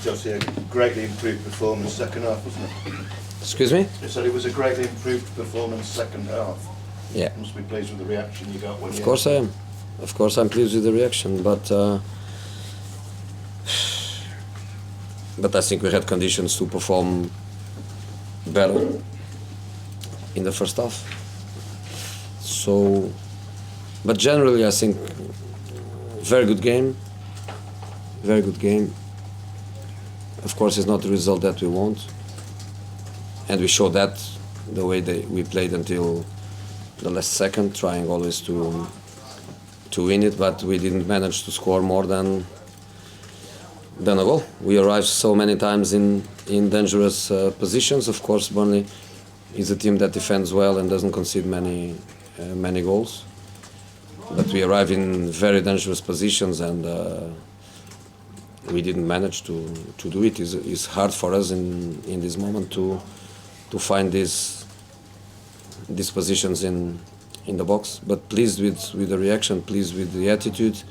Obviously a greatly improved performance second half, wasn't it? Excuse me? You said it was a greatly improved performance second half. Yeah. Must be pleased with the reaction you got when Of course I am. Of course I'm pleased with the reaction, but I think we had conditions to perform better in the first half. So, but generally I think very good game. Very good game. Of course it's not the result that we want, and we showed that the way we played until the last second, trying always to win it, but we didn't manage to score more than a goal. We arrived so many times in dangerous positions. Of course, Burnley is a team that defends well and doesn't concede many goals. But we arrive in very dangerous positions, and we didn't manage to do it. It's hard for us in this moment to find these positions in the box. But pleased with the reaction, pleased with the attitude,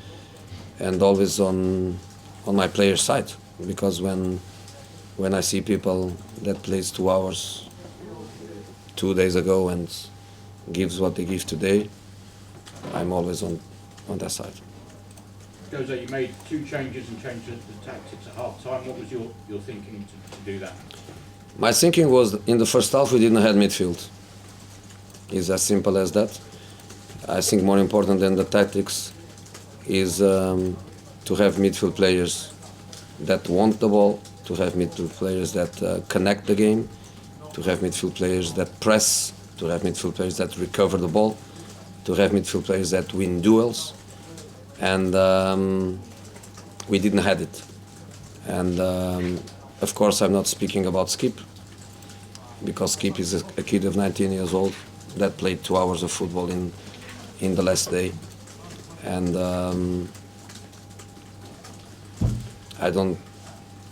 and always on my player's side. Because when I see people that plays 2 hours 2 days ago and gives what they give today, I'm always on that side. Jose, you made 2 changes and changed the tactics at half time. What was your thinking to do that? My thinking was in the first half we didn't have midfield. It's as simple as that. I think more important than the tactics is to have midfield players that want the ball, to have midfield players that connect the game, to have midfield players that press, to have midfield players that recover the ball, to have midfield players that win duels. And we didn't have it. And of course I'm not speaking about Skip, because Skip is a kid of 19 years old that played 2 hours of football in the last day. And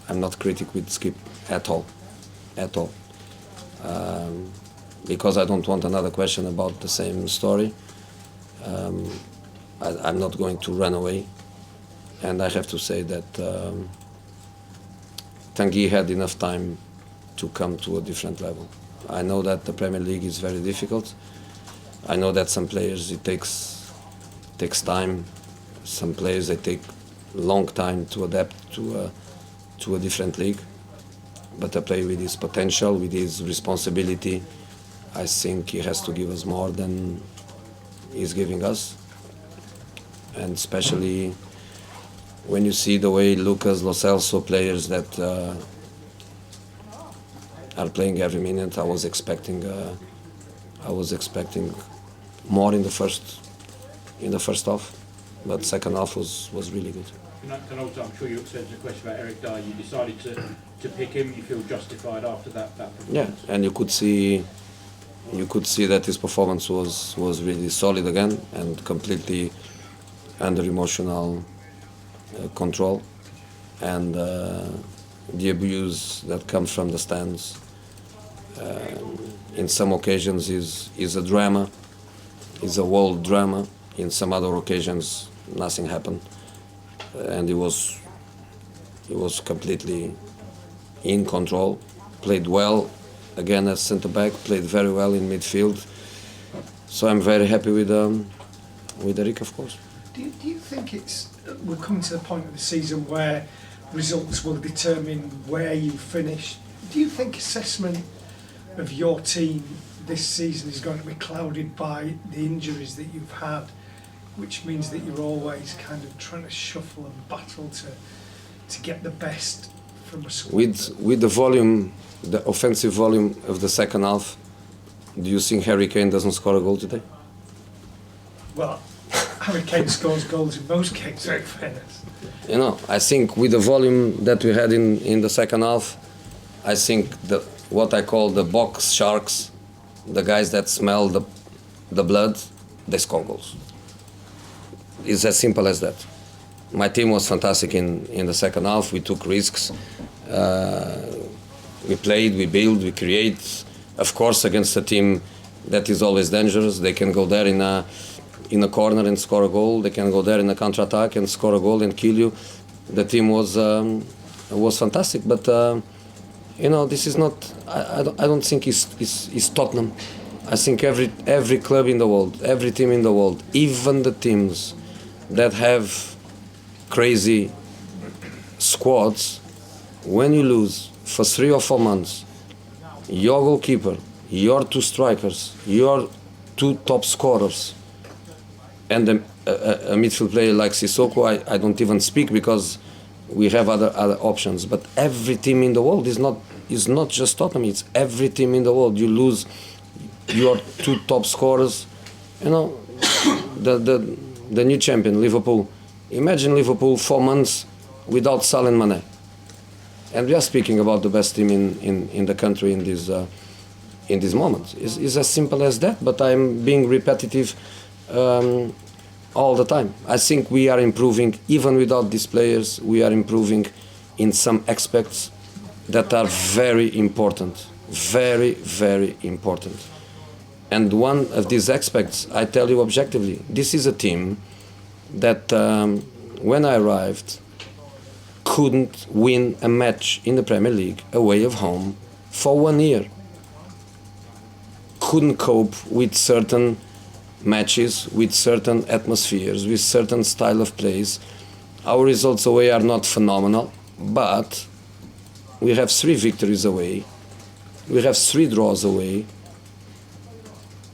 I'm not critic with Skip at all. Because I don't want another question about the same story. I'm not going to run away, and I have to say that Tanguy had enough time to come to a different level. I know that the Premier League is very difficult. I know that some players it takes time. Some players they take long time to adapt to a different league. But a player with his potential, with his responsibility, I think he has to give us more than he's giving us. And especially when you see the way Lucas, Lo Celso, players that are playing every minute, I was expecting more in the first half, but second half was really good. And also, I'm sure you said a question about Eric Dier. You decided to pick him. You feel justified after that performance? Yeah, and you could see that his performance was really solid again and completely under emotional control, and the abuse that comes from the stands in some occasions is a drama, is a world drama. In some other occasions nothing happened, and he was completely in control, played well again as centre back, played very well in midfield. So I'm very happy with Eric, of course. Do you think we're coming to the point of the season where results will determine where you finish? Do you think assessment of your team this season is going to be clouded by the injuries that you've had, which means that you're always kind of trying to shuffle and battle to get the best from a squad? With the volume, the offensive volume of the second half, do you think Harry Kane doesn't score a goal today? Well, Harry Kane scores goals in most games, in fairness. You know, I think with the volume that we had in the second half, I think what I call the box sharks, the guys that smell the blood, they score goals. It's as simple as that. My team was fantastic in the second half. We took risks. We played, we build, we create. Of course, against a team that is always dangerous, they can go there in a corner and score a goal. They can go there in a counter-attack and score a goal and kill you. The team was was fantastic. But you know, this is not. I don't think it's Tottenham. I think every club in the world, every team in the world, even the teams that have crazy squads, when you lose for 3 or 4 months, your goalkeeper, your 2 strikers, your 2 top scorers, and a midfield player like Sissoko, I don't even speak because we have other options. But every team in the world is not just Tottenham. It's every team in the world. You lose your 2 top scorers. You know, the new champion, Liverpool. Imagine Liverpool 4 months without Salah and Mane. And we are speaking about the best team in the country in this moment. It's as simple as that, but I'm being repetitive all the time. I think we are improving, even without these players, we are improving in some aspects that are very important. Very, very important. And one of these aspects, I tell you objectively, this is a team that when I arrived, couldn't win a match in the Premier League away of home for 1 year. Couldn't cope with certain matches, with certain atmospheres, with certain style of plays. Our results away are not phenomenal, but we have 3 victories away. We have 3 draws away.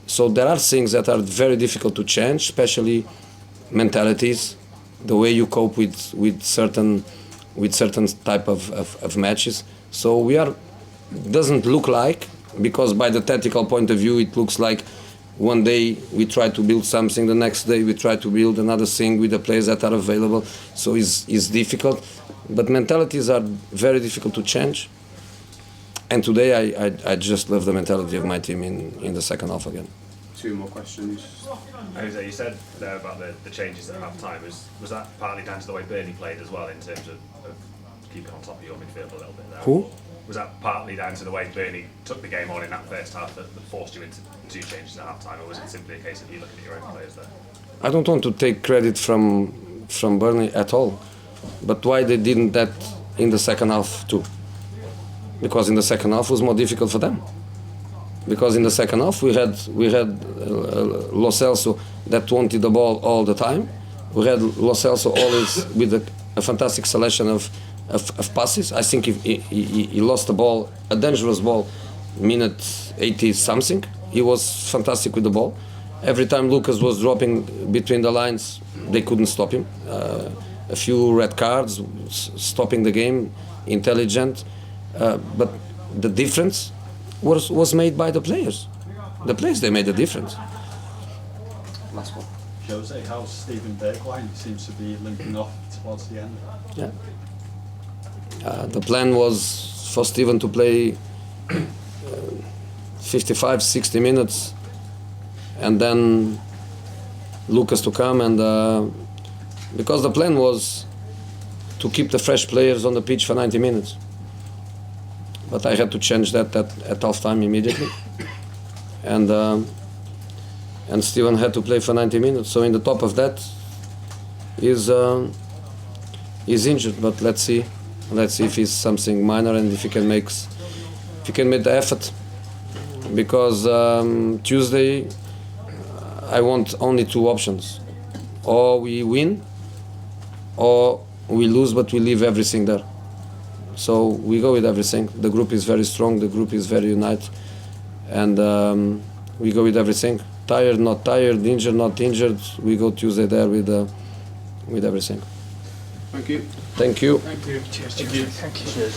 So there are things that are very difficult to change, especially mentalities, the way you cope with certain type of matches. So we are, doesn't look like, because by the tactical point of view it looks like one day we try to build something, the next day we try to build another thing with the players that are available. So it's difficult, but mentalities are very difficult to change. And today I just love the mentality of my team in the second half again. 2 more questions. Jose, you said there about the changes at half time. Was that partly down to the way Burnley played as well, in terms of keeping on top of your midfield a little bit there? Who? Was that partly down to the way Burnley took the game on in that first half that forced you into 2 changes at half time, or was it simply a case of you looking at your own players there? I don't want to take credit from Burnley at all, but why they didn't that in the second half too? Because in the second half was more difficult for them. Because in the second half we had Lo Celso that wanted the ball all the time. We had Lo Celso always with a fantastic selection of passes. I think he lost the ball, a dangerous ball, minute 80 something. He was fantastic with the ball. Every time Lucas was dropping between the lines, they couldn't stop him. A few red cards, stopping the game, intelligent. But the difference was made by the players. The players, they made the difference. Last one. Jose, how's Steven Bergwijn? Seems to be limping off towards the end. Yeah. The plan was for Steven to play 55, 60 minutes, and then Lucas to come, and because the plan was to keep the fresh players on the pitch for 90 minutes. But I had to change that at half time immediately, and Steven had to play for 90 minutes. So in the top of that is injured. But let's see if it's something minor and if he can make the effort. Because Tuesday I want only 2 options: or we win, or we lose, but we leave everything there. So we go with everything. The group is very strong. The group is very united, and we go with everything. Tired, not tired. Injured, not injured. We go Tuesday there with everything. Thank you. Thank you. Thank you. Cheers. Thank you. Cheers.